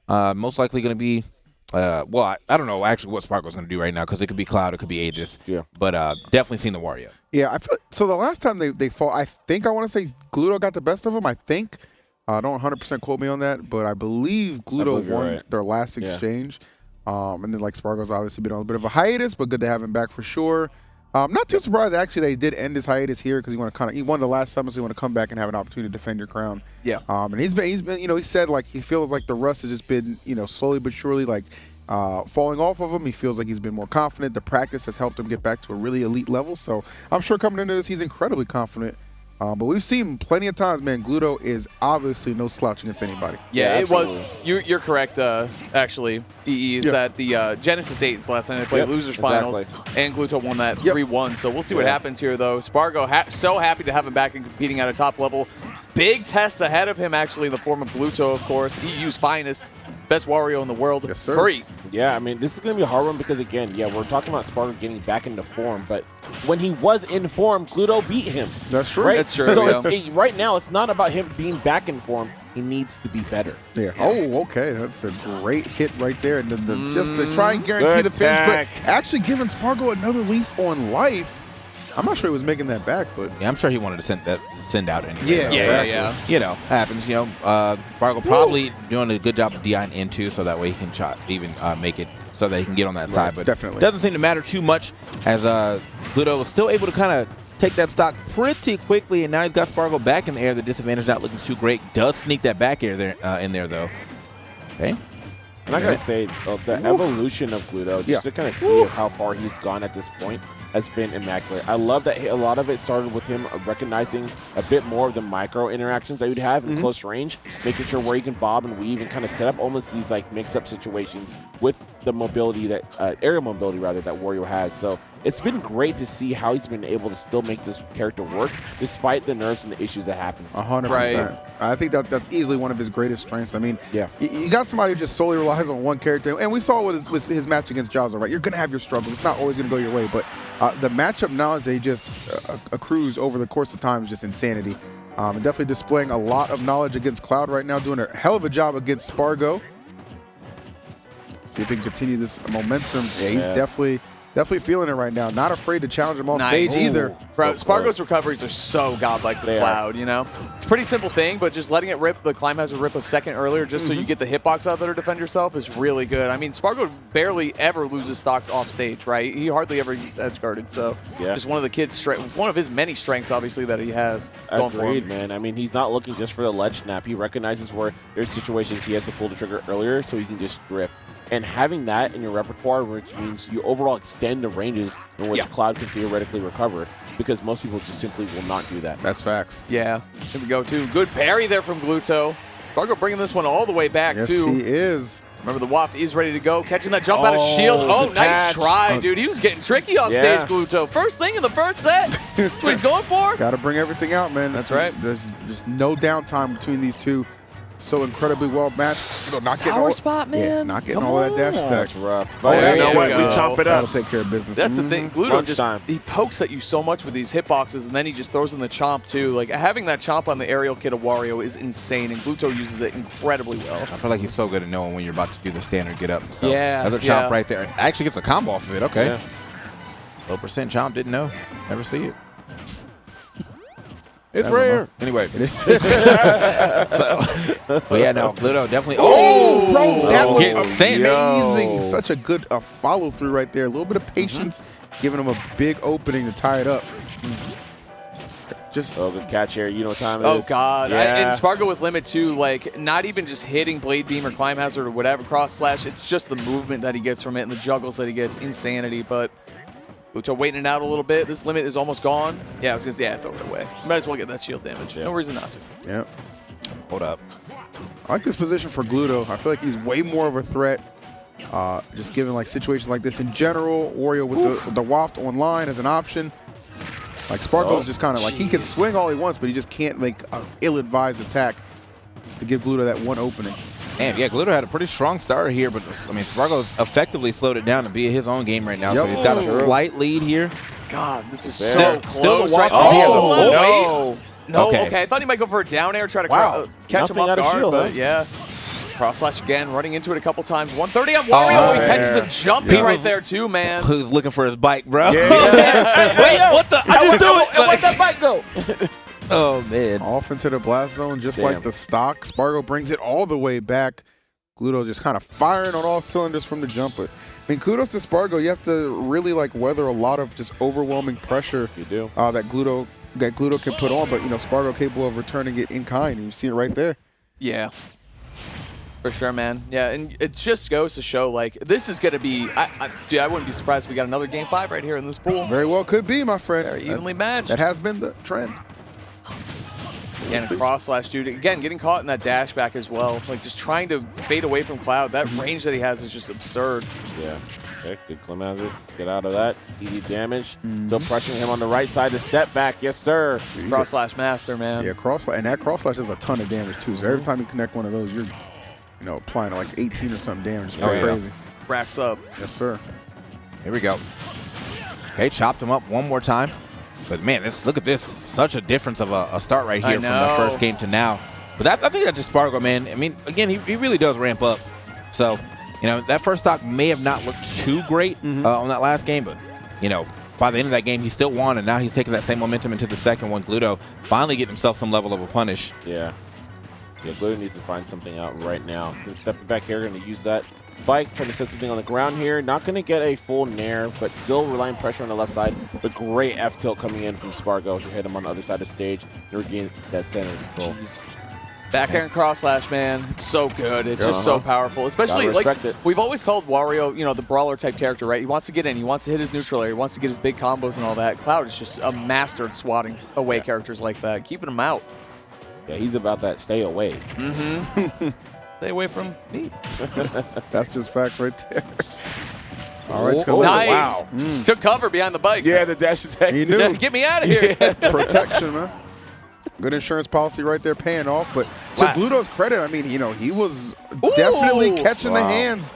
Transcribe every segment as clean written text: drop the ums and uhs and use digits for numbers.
Most likely going to be, well, I don't know actually what Sparg0's going to do right now because it could be Cloud, it could be Aegis. Yeah. But definitely seen the Wario. Yeah, I feel so. The last time they fought, I think I want to say Gluto got the best of him. I think. Don't 100% quote me on that, but I believe Gluto won their last exchange. And then like Sparg0's obviously been on a bit of a hiatus, but good to have him back for sure. Not too surprised actually they did end his hiatus here because he won the last summit, so you want to come back and have an opportunity to defend your crown. Yeah. And he's been he said like he feels like the rust has just been slowly but surely like falling off of him. He feels like he's been more confident. The practice has helped him get back to a really elite level. So I'm sure coming into this he's incredibly confident. But we've seen plenty of times, man, Gluto is obviously no slouch against anybody. Yeah, it was. You're correct, actually, EE, is that the Genesis 8 is the last time they played losers finals, and Gluto won that 3-1. So we'll see what happens here, though. Sparg0 so happy to have him back and competing at a top level. Big test ahead of him, actually, in the form of Gluto, of course. EU's finest. Best Wario in the world. Yes, sir. Hurry. Yeah, I mean, this is going to be a hard one because, again, we're talking about Sparg0 getting back into form, but when he was in form, Gluto beat him. That's true. Right? That's true. So right now, it's not about him being back in form. He needs to be better. Yeah. Oh, okay. That's a great hit right there. And then just to try and guarantee the finish, but actually giving Sparg0 another lease on life. I'm not sure he was making that back, but yeah, I'm sure he wanted to send out anyway. Yeah, exactly. yeah. Happens. Sparg0 probably doing a good job of DIing into, so that way he can even make it so that he can get on that side. But definitely doesn't seem to matter too much as Gluto was still able to kind of take that stock pretty quickly, and now he's got Sparg0 back in the air. The disadvantage not looking too great. Does sneak that back air there in there though. Okay. And I gotta say, the evolution of Gluto, just to kind of see how far he's gone at this point, has been immaculate. I love that a lot of it started with him recognizing a bit more of the micro interactions that you'd have in close range, making sure where you can bob and weave and kind of set up almost these like mix-up situations with the mobility that aerial mobility rather that Wario has. So it's been great to see how he's been able to still make this character work despite the nerves and the issues that happen. 100%. I think that's easily one of his greatest strengths. I mean, you got somebody who just solely relies on one character, and we saw with his match against Jowser, right? You're going to have your struggles. It's not always going to go your way, but the matchup knowledge they just accrues over the course of time is just insanity. And definitely displaying a lot of knowledge against Cloud right now, doing a hell of a job against Sparg0. See if he can continue this momentum. Yeah, he's definitely feeling it right now. Not afraid to challenge him off stage either. Bro, Sparg0's recoveries are so godlike with Cloud, It's a pretty simple thing, but just letting it rip, the climb hazard rip a second earlier just so you get the hitbox out there to defend yourself is really good. I mean, Sparg0 barely ever loses stocks off stage, right? He hardly ever gets edge guarded, so just one of the kid's one of his many strengths, obviously, that he has. Agreed, man. I mean, he's not looking just for the ledge snap. He recognizes where there's situations he has to pull the trigger earlier so he can just drift. And having that in your repertoire, which means you overall extend the ranges in which Cloud can theoretically recover, because most people just simply will not do that. That's facts. Yeah, here we go, too. Good parry there from Gluto. Sparg0 bringing this one all the way back, too. Yes, he is. Remember, the waft is ready to go. Catching that jump out of shield. Oh, nice try, dude. He was getting tricky off stage, Gluto. First thing in the first set. That's what he's going for. Got to bring everything out, man. That's right. There's just no downtime between these two. So incredibly well matched. Not getting all, spot, man. Yeah, not getting all that dash attack. That's rough. Oh, you know what? We chomp it up. That'll take care of business. That's the thing. Gluto he pokes at you so much with these hitboxes, and then he just throws in the chomp too. Like having that chomp on the aerial kit of Wario is insane, and Gluto uses it incredibly well. I feel like he's so good at knowing when you're about to do the standard get up. So yeah. Another chomp right there. Actually gets a combo off of it. Okay. Low percent chomp. Didn't know. Never see it. It's rare. Anyway. But yeah, no, Gluto definitely. Oh, bro, that was amazing. Yo. Such a good follow through right there. A little bit of patience, giving him a big opening to tie it up. Just good catch here. You know what time it is. Oh, God. And Sparg0 with limit, too, like, not even just hitting Blade Beam or Climb Hazard or whatever, cross slash. It's just the movement that he gets from it and the juggles that he gets. Insanity, but Gluto waiting it out a little bit. This limit is almost gone. Yeah, I was going to say, throw it away. Might as well get that shield damage. No reason not to. Yeah. Hold up. I like this position for Gluto. I feel like he's way more of a threat. Just given like situations like this in general. Wario with the waft online as an option. Like Sparg0's just kind of like, he can swing all he wants, but he just can't make an ill-advised attack to give Gluto that one opening. Man, yeah, Gluto had a pretty strong start here, but I mean, Sparg0's effectively slowed it down to be his own game right now, so he's got a slight lead here. God, this is so close. Still the right waft here, though. No, okay. I thought he might go for a down air, try to catch him off guard, but yeah. Cross slash again, running into it a couple times. 130 on Wario. He catches a jump right there too, man. Who's looking for his bike, bro? Yeah. Wait, what the? I didn't do it. Where'd that bike go? Oh, man. Off into the blast zone, just like the stock. Sparg0 brings it all the way back. Gluto just kind of firing on all cylinders from the jump. But, I mean, kudos to Sparg0. You have to really, like, weather a lot of just overwhelming pressure that Gluto can put on. But, you know, Sparg0 capable of returning it in kind. And you see it right there. Yeah. For sure, man. Yeah, and it just goes to show, like, this is going to be, dude, I wouldn't be surprised if we got another Game 5 right here in this pool. Very well could be, my friend. Very evenly matched. That has been the trend. Again, a cross slash, dude. Again, getting caught in that dash back as well. Like, just trying to fade away from Cloud. That range that he has is just absurd. Yeah. Okay, good Clem hazard. Get out of that. Easy damage. Still pressuring him on the right side to step back. Yes, sir. Cross slash master, man. Yeah, cross slash. And that cross slash does a ton of damage, too. So every time you connect one of those, you're, you know, applying like 18 or something damage. It's crazy. Racks up. Yes, sir. Here we go. Okay, chopped him up one more time. But, man, look at this. Such a difference of a start right here from the first game to now. But I think that's just Sparg0, man. I mean, again, he really does ramp up. So, you know, that first stock may have not looked too great on that last game. But, you know, by the end of that game, he still won. And now he's taking that same momentum into the second one. Gluto finally getting himself some level of a punish. Yeah. Yeah, Gluto needs to find something out right now. He's stepping back here, going to use that bike, trying to set something on the ground here. Not going to get a full nair, but still relying pressure on the left side. But great F-tilt coming in from Sparg0 to hit him on the other side of the stage and regain that center control. Back air and cross slash, man. It's so good. It's just so powerful. Especially, like, we've always called Wario, you know, the brawler type character, right? He wants to get in. He wants to hit his neutral area. He wants to get his big combos and all that. Cloud is just a master at swatting away characters like that, keeping them out. Yeah, he's about that stay away. Stay away from me. That's just facts right there. All right, nice. Wow. Took cover behind the bike. Yeah, the dash attack. He knew. Get me out of here. Protection, man. Good insurance policy right there, paying off. But to Gluto's credit, I mean, you know, he was definitely catching the hands.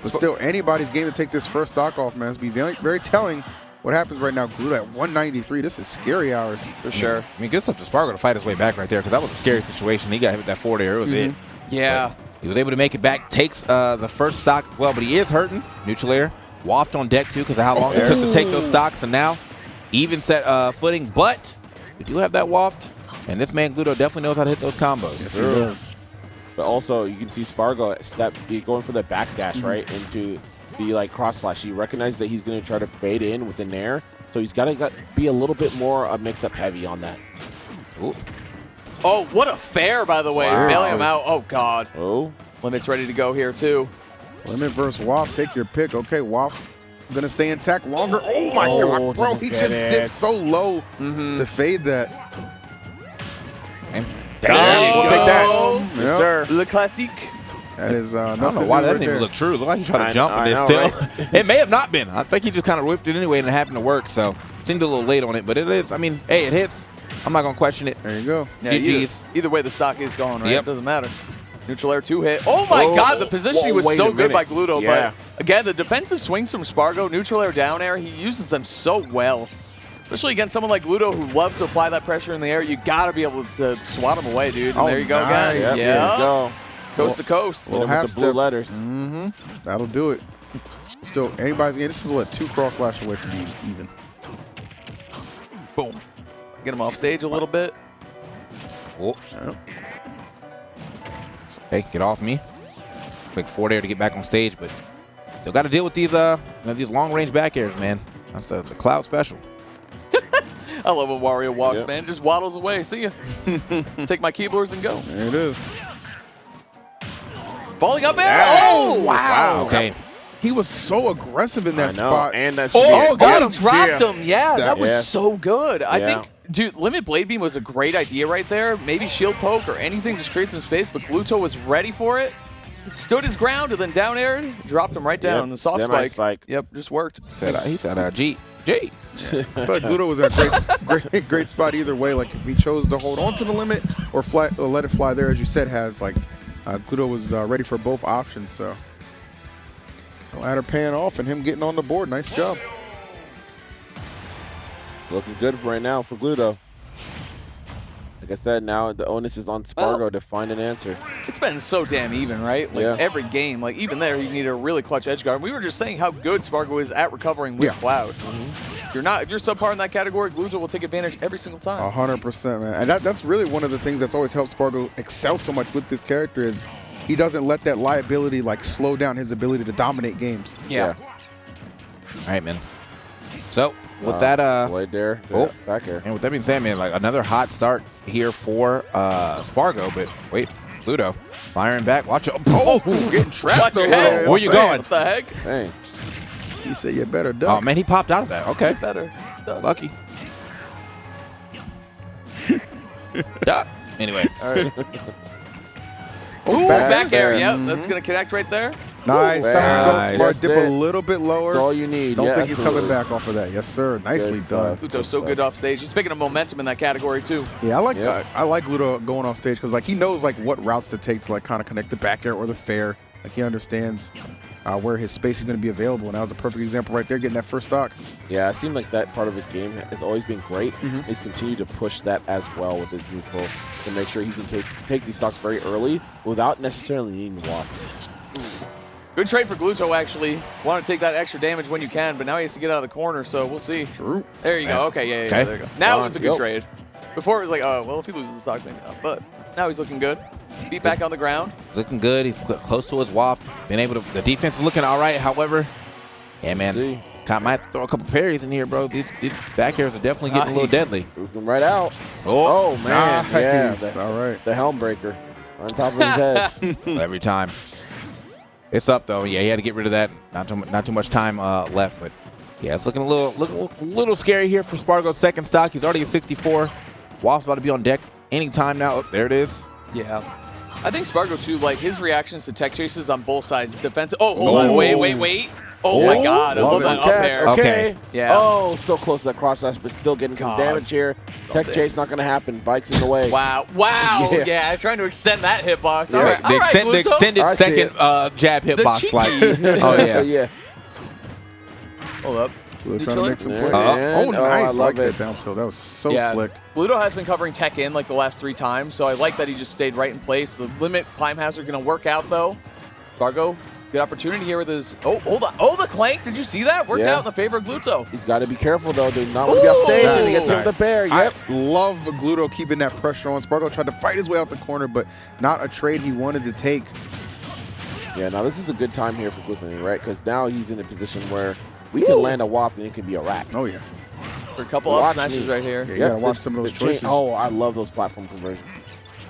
But still, anybody's game to take this first stock off, man. It's be very, very telling. What happens right now, Gluto at 193. This is scary hours. For sure. I mean, good stuff to Sparg0 to fight his way back right there because that was a scary situation. He got hit with that forward air. It was it. Yeah. But he was able to make it back, takes the first stock. Well, but he is hurting. Neutral air. Waft on deck, too, because of how long it took to take those stocks. And now, even set footing. But we do have that waft. And this man, Gluto, definitely knows how to hit those combos. Yes, he does. But also, you can see Sparg0 going for the back dash, right, into the like cross slash. He recognizes that he's going to try to fade in with the nair, so he's got to be a little bit more mix-up heavy on that. Ooh. Oh, what a fair, by the way. Bailing him out. Oh, God. Oh. Limit's ready to go here, too. Limit versus Waft. Take your pick. Okay, Waft going to stay intact longer. Oh, my God, bro. He just dipped so low to fade that. Damn. We'll take that. Yes, sir. Le classique. That is I don't know why that didn't even look true. It looked like he tried to jump and it still. Right? It may have not been. I think he just kind of whipped it anyway and it happened to work. So it seemed a little late on it, but it is. I mean, hey, it hits. I'm not going to question it. There you go. Yeah, GG's. Either way, the stock is going, right? It doesn't matter. Neutral air 2 hit. Oh, my God. The positioning was so good by Gluto. But, again, the defensive swings from Sparg0, neutral air, down air, he uses them so well. Especially against someone like Gluto who loves to apply that pressure in the air. You got to be able to swat him away, dude. And there you go, guys. Yep. There you go. Coast to coast. Little with the blue letters. That'll do it. Still, anybody's game. This is what, 2 cross slash away from being even. Boom. Get him off stage a little bit. Oh. Hey, get off me. Quick forward air to get back on stage, but still got to deal with these these long range back airs, man. That's the Cloud special. I love when Wario walks, man. Just waddles away. See ya. Take my keyboards and go. There it is. Falling up air. Oh, wow. Okay. He was so aggressive in that spot. And that's got him. Dropped him. Yeah, that was so good. I Yeah. think, dude, Limit Blade Beam was a great idea right there. Maybe Shield Poke or anything, just create some space, but Gluto was ready for it. Stood his ground and then down air, dropped him right down. The soft spike. Yep, just worked. He said, G. But Gluto was in a great spot either way. Like if he chose to hold on to the limit or let it fly there, as you said, Gluto was ready for both options. So the ladder paying off and him getting on the board. Nice job. Looking good right now for Gluto. Like I said, now the onus is on Sparg0 to find an answer. It's been so damn even, right? Like every game, like even there, you need a really clutch edge guard. We were just saying how good Sparg0 is at recovering with Cloud. If you're subpar in that category, Gluto will take advantage every single time. 100%, man. And that's really one of the things that's always helped Sparg0 excel so much with this character is he doesn't let that liability like slow down his ability to dominate games. Yeah. All right, man. So with that, right there, back air. And with that being said, man, like another hot start here for Sparg0. But wait, Gluto firing back. Watch it. Oh, getting trapped though. Where you going? What the heck? Dang. He said you better duck. Oh man, he popped out of that. Okay, Better. Lucky. Duck. Anyway. All right. Ooh, back air. Yep, that's gonna connect right there. Nice. That was so smart. Dip a little bit lower. That's all you need. Don't think he's coming back off of that. Yes, sir. Nicely done. Gluto's so good off stage. He's picking up momentum in that category too. Yeah, I like Gluto going off stage because like he knows like what routes to take to like kind of connect the back air or the fair. Like he understands where his space is going to be available, and that was a perfect example right there, getting that first stock. Yeah, it seemed like that part of his game has always been great. He's continued to push that as well with his neutral to make sure he can take these stocks very early without necessarily needing to walk. Good trade for Gluto, actually. Want to take that extra damage when you can, but now he has to get out of the corner, so we'll see. True. There you go. Okay, yeah, there you go. Now it was a good trade. Before it was like, oh, well, if he loses the stock, maybe not. But now he's looking good. Beat back on the ground. He's looking good. He's close to his WAF. Been able to. The defense is looking all right. However, yeah, man, might throw a couple parries in here, bro. These back airs are definitely getting a little deadly. Moved him right out. Oh man, nice. All right. The helm breaker on top of his head. Every time. It's up though. Yeah, he had to get rid of that. Not too much time left, but yeah, it's looking a little scary here for Sparg0's second stock. He's already at 64. WAF's about to be on deck anytime now. Oh, there it is. Yeah. I think Sparg0 too, like his reactions to tech chases on both sides, defensive. Oh, hold on, wait. Oh my God, I love that up air. Okay. Yeah. Oh, so close to that cross slash, but still getting some damage here. Tech chase not going to happen. Bike's in the way. Wow. Yeah, trying to extend that hitbox. Yeah. All right. The extended second jab hitbox. Oh yeah. Hold up. Trying to make some plays. Nice. I like that down tilt. That was so slick. Gluto has been covering tech in like the last 3 times, so I like that he just stayed right in place. The limit climb hazard going to work out though. Sparg0, good opportunity here with his. Oh, hold on. Oh, the clank. Did you see that? Worked out in the favor of Gluto. He's got to be careful though. Do not want to be off stage and he gets hit with the bear. Yep. I love Gluto keeping that pressure on. Sparg0 tried to fight his way out the corner, but not a trade he wanted to take. Yeah, now this is a good time here for Glutonny, right? Because now he's in a position where we can land a WAF and it can be a wrap. Oh, yeah. For a couple of smashes right here. Yeah, you got to watch some of those choices. Oh, I love those platform conversions.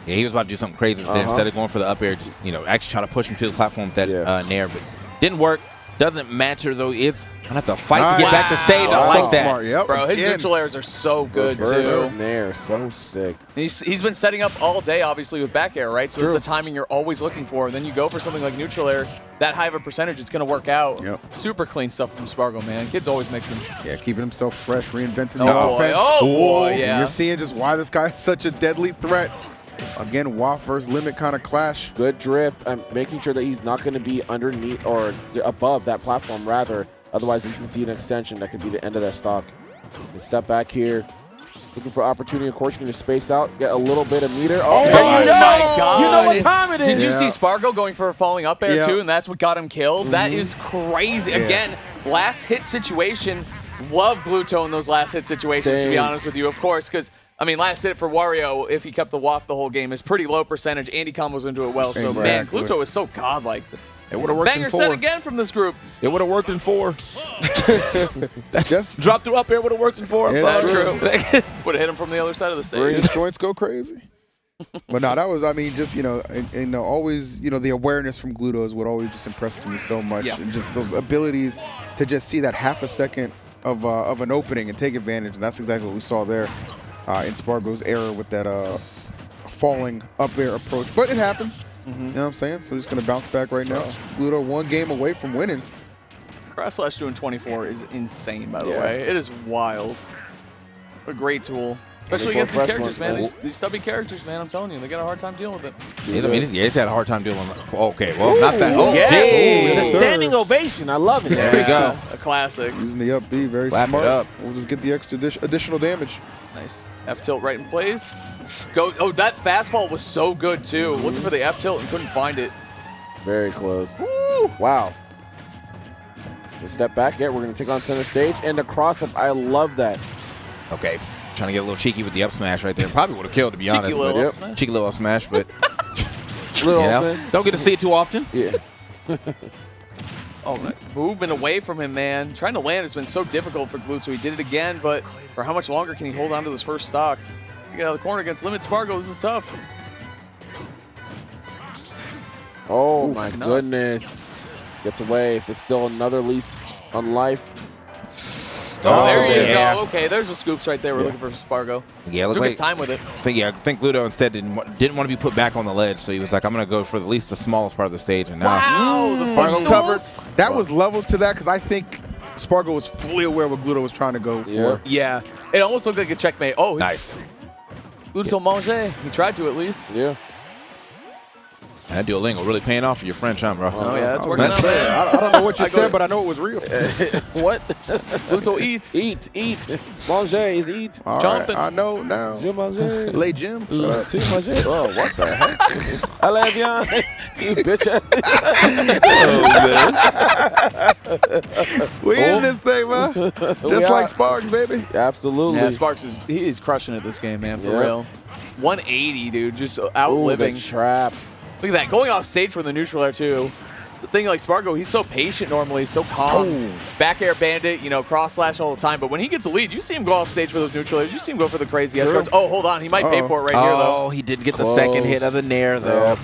Yeah, he was about to do something crazy instead of going for the up air, just, actually try to push him to the platform with that nair, but didn't work. Doesn't matter, though. It's going to have to fight to get back to stage. I like that. Smart. Yep. Bro, his neutral airs are so good, too. Nair, so sick. He's been setting up all day, obviously, with back air, right? So it's the timing you're always looking for. And then you go for something like neutral air, that high of a percentage, it's going to work out. Yep. Super clean stuff from Sparg0, man. Kid's always mixing. Yeah, keeping himself fresh, reinventing the offense. Oh, boy, yeah. And you're seeing just why this guy is such a deadly threat. Again, WAF versus limit kind of clash. Good drift. I'm making sure that he's not going to be underneath or above that platform, rather. Otherwise, you can see an extension that could be the end of that stock. Step back here. Looking for opportunity. Of course, you're going to space out, get a little bit of meter. Oh my God. You know what time it is. Did you see Sparg0 going for a falling up air, too, and that's what got him killed? That is crazy. Again, last hit situation. Love Gluto in those last hit situations, to be honest with you, of course, because I mean, last hit for Wario, if he kept the WAF the whole game, is pretty low percentage. Andy combos into it well. So, man, Gluto is so godlike. It would have worked Banger in 4. set again from this group. It would have worked in 4. Just drop through up air would have worked in 4. Yeah, true. Would have hit him from the other side of the stage. His joints go crazy. But no, that was, I mean, just, always, the awareness from Gluto is what always just impresses me so much. Yeah. And just those abilities to just see that half a second of an opening and take advantage. And that's exactly what we saw there in Sparg0's error with that falling up air approach. But it happens. You know what I'm saying? So he's going to bounce back right now. Gluto 1 game away from winning. Cross slash doing 24 is insane, by the way. It is wild. A great tool. Especially against these characters, man. These stubby characters, man. I'm telling you, they got a hard time dealing with it. He's had a hard time dealing with it. Okay, well, not that. Oh, yes. The standing ovation. I love it. There we go. A classic. Using the up B, very Slap smart. it up. We'll just get the extra additional damage. Nice. F tilt right in place. Go! Oh, that fastball was so good too. Looking for the F tilt and couldn't find it. Very close. Woo! Wow. The step back. Yeah, we're going to take on center stage. And the cross-up. I love that. Okay. Trying to get a little cheeky with the up smash right there. Probably would have killed, to be honest. Little But up smash? Cheeky little up smash, but Little you know, thing. don't get to see it too often. Yeah. Oh, that movement away from him, man. Trying to land has been so difficult for Gluto. He did it again, but for how much longer can he hold on to this first stock? You get out of the corner against Limit Sparg0. This is tough. Oh, my goodness. Gets away. There's still another lease on life. Oh, there you yeah. go. Okay, there's the scoops right there. We're looking for Sparg0. Yeah, look Took like, his time with it. I think Gluto instead didn't want to be put back on the ledge, so he was like, I'm going to go for at least the smallest part of the stage. And now Wow, the Sparg0 footstool. covered. That was levels to that because I think Sparg0 was fully aware what Gluto was trying to go for. Yeah, it almost looked like a checkmate. Oh, Nice. Gluto manger. He tried to at least. Yeah. That Duolingo really paying off for your French, huh, bro? Oh, yeah, that's I was working gonna out, say, man. I don't know what you I go- said, but I know it was real. What? Gluto eats. Eat. Manger is eat. All Jumping. right, I know now. Je manger. Lay Jim. Shut up. Tu manger. Oh, what the heck? Allez, viens. You bitch ass. We in this thing, man. Just like Sparks, baby. Absolutely. Yeah, Sparks he is crushing it this game, man, for Yeah. real. 180, dude, just Ooh, outliving. the trap. Look at that, going off stage for the neutral air too. The thing like Sparg0, he's so patient normally, so calm. Oh. Back air bandit, you know, cross slash all the time. But when he gets the lead, you see him go off stage for those neutral airs. You see him go for the crazy edge True. guards. Oh, hold on, he might pay for it right here though. Oh, he did get the second hit of the nair, though. Yep.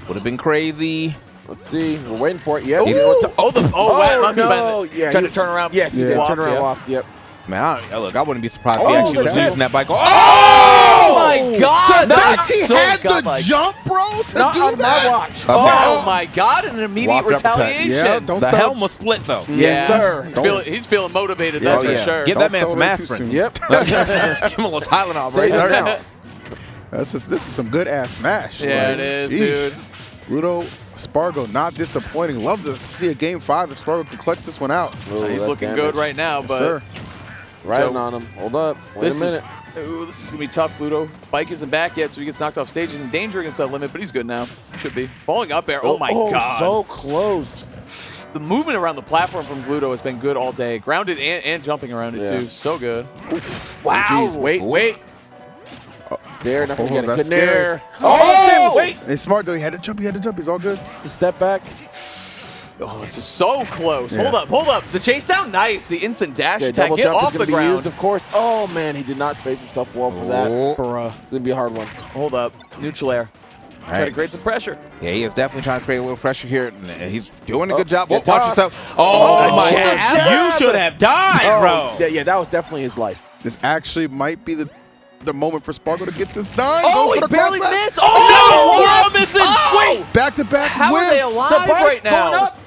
Would have been crazy. Let's see. We're waiting for it. Yep. Ooh. Wow, must have no. been Yeah, trying he- to turn around. Yes, he did. Waft, Turn around yeah. off. Yep. Man, look, I wouldn't be surprised if Oh, he actually was that's it. using that bike. Oh Oh! my God, that's He so had the godlike. jump, bro, to Not do on that. my watch. Oh my God, and an immediate Waft uppercut. retaliation. Yeah, don't The sell- helm was split, though. Yes, sir. He's feeling motivated, Yeah, that's for sure. Give Don't that man some celebrate too aspirin. soon. Yep. Give him a little Tylenol, bro. Say Hurt that. out. This is some good ass smash. Yeah, Like, it is, yeesh. dude. Gluto, Sparg0, not disappointing. Love to see a game 5 if Sparg0 can clutch this one out. Ooh, He's that's looking damage. good right now, Yes, but sir. Riding on him. Hold up. Wait a minute. This is gonna be tough, Gluto. Bike isn't back yet, so he gets knocked off stage. He's in danger against that limit, but he's good now. Should be. Falling up air. Oh my God. So close. The movement around the platform from Gluto has been good all day. Grounded and jumping around it Yeah. too. So good. Wow. Jeez, wait. There, not gonna Oh, get a that's good nair. scary. Oh, wait. He's smart, though. He had to jump. He's all good. Step back. Oh, this is so close. Yeah. Hold up. The chase down, nice. The instant dash Okay, attack, double get jump is off gonna the be used, ground. of course. Oh man, he did not space himself well for that. Oh. Bruh. It's gonna be a hard one. Hold up. Neutral air. Try to right. create some pressure. Yeah, he is definitely trying to create a little pressure here, and he's doing a good job. get Watch tough. yourself. Oh, my jab. God. You should have died, bro. Yeah, that was definitely his life. This actually might be the moment for Sparg0 to get this done. Oh, Goes he for the barely cross slash. missed. Oh, no. Robinson. Oh! Back-to-back How are they whiffs. alive right now? going up.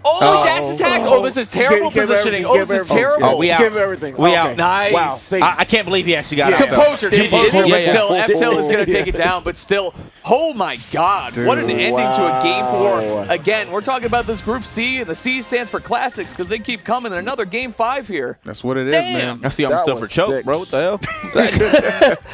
Oh, dash attack. Oh, this is terrible Give positioning. everything, Oh, give this is everything. terrible. Oh, we out. Give everything. We Okay. out. Nice. Wow, safe. I can't believe he actually got Yeah. out, though. Composure. Yeah, Composure. yeah, yeah. Still, F-Tail is going to take it down, but still, oh my God. What an Dude, ending to a game 4. wow. Again, we're talking about this Group C, and the C stands for classics because they keep coming. Another game 5 here. That's what it is, Damn. man. I see I'm That still for was choke, sick. bro. What the hell?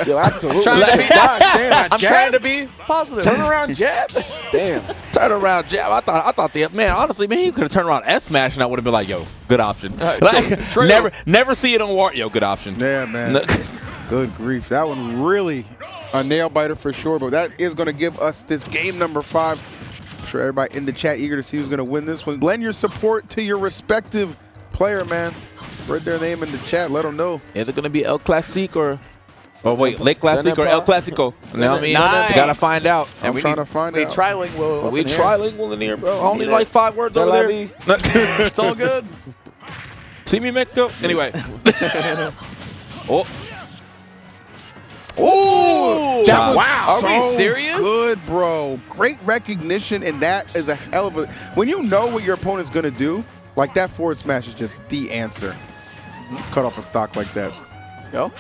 Yo, absolutely. Trying to be- God damn. I'm trying to be positive. Turn around jab. Damn. Turn around jab. I thought the man. Honestly, man, he could have turned around S smash, and I would have been like, yo, good option. True. Never see it on Wario. Good option. Yeah, man. No. Good grief. That one really a nail biter for sure, but that is going to give us this game number 5. I'm sure everybody in the chat eager to see who's going to win this one. Lend your support to your respective player, man. Spread their name in the chat. Let them know. Is it gonna be El Clasico or? Oh wait, Le Clasico or El Clasico? You know what I mean? Nice. We gotta find out. I'm trying to find We out. trilingual. up We in here. trilingual in here, bro. Only Yeah. like 5 words C'est over la there. vie. It's all good. See me, Mexico. Anyway. Oh. Oh, that was Wow. so Are we serious? good, bro. Great recognition, and that is a hell of a. When you know what your opponent's gonna do, like that forward smash is just the answer. Cut off a stock like that. Go.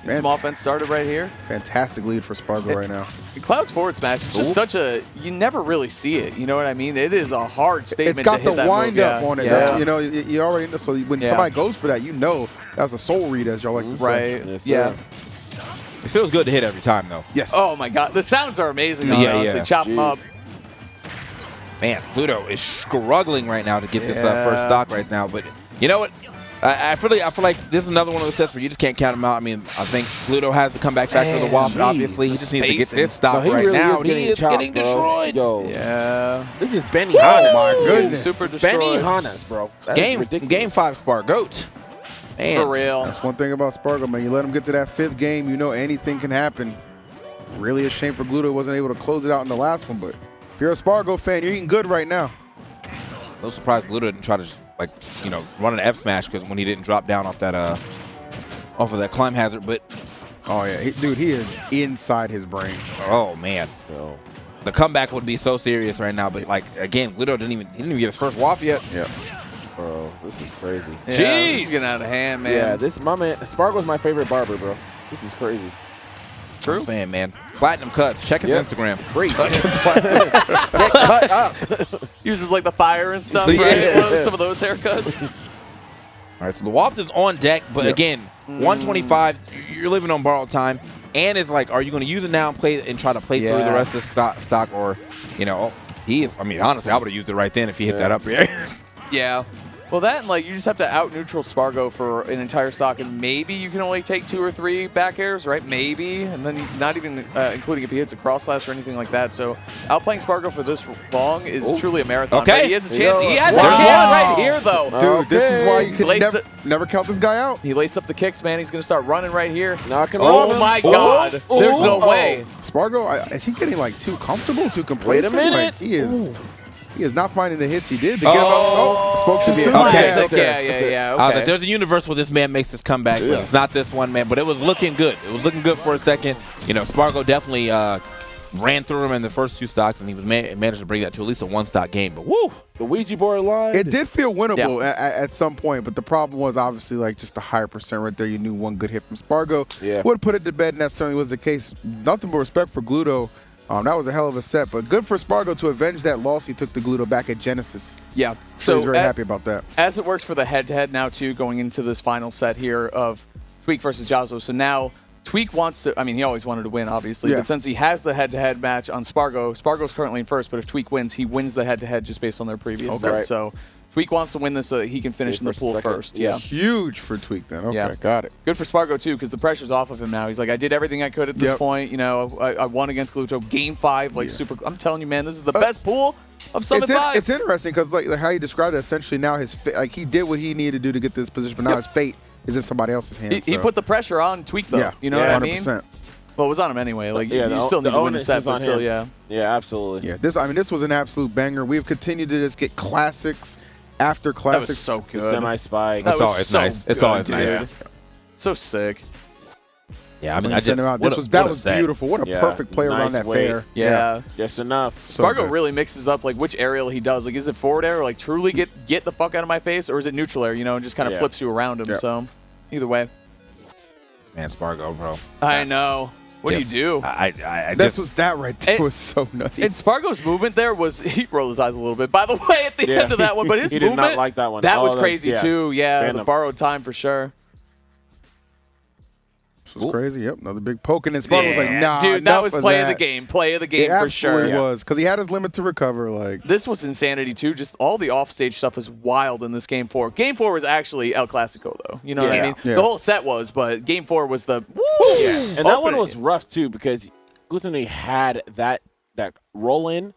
Man. Some offense started right here. Fantastic lead for Sparg0 right now. Cloud's forward smash is just such a, you never really see it. You know what I mean? It is a hard statement. It's got to hit the that wind move. up Yeah. on it. Yeah. That's, you know, you already know. So when Yeah. somebody goes for that, you know that's a soul read, as y'all like to say. Right. Yes, Yeah. sir. It feels good to hit every time, though. Yes. Oh my God, the sounds are amazing. Honestly. Chop them up. Man, Gluto is struggling right now to get this first stock right now. But you know what? I feel like this is another one of those sets where you just can't count him out. I mean, I think Gluto has to come back for the Waft, obviously. He just needs to get this stock right now. He is getting destroyed. Yo. Yeah. This is Benny Hannes. Oh, my goodness. Super destroyed. Benny Hannes, bro. Game 5 Sparg0. Man. For real. That's one thing about Sparg0, man. You let him get to that 5th game, you know anything can happen. Really a shame for Gluto wasn't able to close it out in the last one, but if you're a Sparg0 fan, you're eating good right now. No surprise Gluto didn't try to run an F smash because when he didn't drop down off that off of that climb hazard, but oh yeah, dude, he is inside his brain. Oh man, the comeback would be so serious right now. But like again, Gluto didn't even get his first waft yet. Yeah, bro, this is crazy. Yeah, Jeez, he's getting out of hand, man. Yeah, my man Sparg0's my favorite barber, bro. This is crazy. True. I'm saying, man. Platinum Cuts. Check his Instagram. Free. Uses like the fire and stuff, right? Some of those haircuts. All right, so the Waft is on deck, but again, 125. You're living on borrowed time, and it's like, are you going to use it now and try to play through the rest of the stock, or he is. I mean, honestly, I would have used it right then if he hit that up here. Yeah. Well, that and like you just have to out neutral Sparg0 for an entire stock, and maybe you can only take 2 or 3 back airs, right? Maybe, and then not even including if he hits a cross slash or anything like that. So outplaying Sparg0 for this long is truly a marathon. Okay, but he has a chance. He has a chance right here, though. Dude, this is why you can never count this guy out. He laced up the kicks, man. He's gonna start running right here. Oh my God! There's no way. Sparg0, is he getting like too comfortable, too complacent? Wait a minute. Like, he is not finding the hits he did to get him out. Spoke too soon. Okay. Yeah. I was like, there's a universe where this man makes this comeback, but it's not this one, man. But it was looking good. It was looking good for a second. Sparg0 definitely ran through him in the first 2 stocks, and he was managed to bring that to at least a 1-stock game. But woo! The Ouija board lied. It did feel winnable at some point, but the problem was obviously like just a higher percent right there. You knew one good hit from Sparg0 would put it to bed, and that certainly was the case. Nothing but respect for Gluto. That was a hell of a set, but good for Sparg0 to avenge that loss he took to Gluto back at Genesis. Yeah. So he's very happy about that. As it works for the head-to-head now, too, going into this final set here of Tweak versus Jazzo. So now Tweak wants to, I mean, he always wanted to win, obviously, but since he has the head-to-head match on Sparg0, Sparg0's currently in first, but if Tweak wins, he wins the head-to-head just based on their previous set. So Tweak wants to win this so that he can finish in the pool first. Yeah. Huge for Tweak then. Okay, got it. Good for Sparg0 too, because the pressure's off of him now. He's like, I did everything I could at this point. I won against Gluto. Game 5, like super. I'm telling you, man, this is the best pool of Summit 5. It's interesting because like how you described it, essentially now he did what he needed to do to get this position, but now his fate is in somebody else's hands. He put the pressure on Tweak though. You know what I mean? 100%. Well, it was on him anyway. Like you still need to win the set, but still, yeah, absolutely. Yeah, this was an absolute banger. We've continued to just get classics after classics. That was so good. Semi-spike. It's always nice. It's always nice. So sick. Yeah, I mean, that was beautiful. What a perfect play around that fair. Yeah, just enough. Sparg0 really mixes up like which aerial he does. Like, is it forward air, or like truly get the fuck out of my face, or is it neutral air? And just kind of flips you around him. So either way. Man, Sparg0, bro. I know. What do you do? That right there was so nutty. And Sparg0's movement there was, he rolled his eyes a little bit, by the way, at the end of that one. But his movement, did not like that one. That was crazy too. Yeah, the borrowed time for sure. This was crazy. Yep, another big poke. And then Sparg0 was like, nah, dude, that was play of the game. Play of the game for sure. It absolutely was, because he had his limit to recover. Like this was insanity too. Just all the offstage stuff was wild in this game 4. Game 4 was actually El Clasico though. You know what I mean? The whole set was, but game 4 was the woo. Yeah, and that one was rough too because Glutonny had that roll in.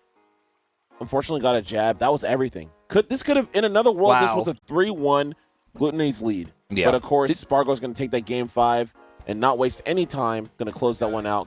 Unfortunately, got a jab. That was everything. This could have in another world. This was a 3-1 Glutonny's lead. But of course, Sparg0's going to take that game 5. And not waste any time. Going to close that one out.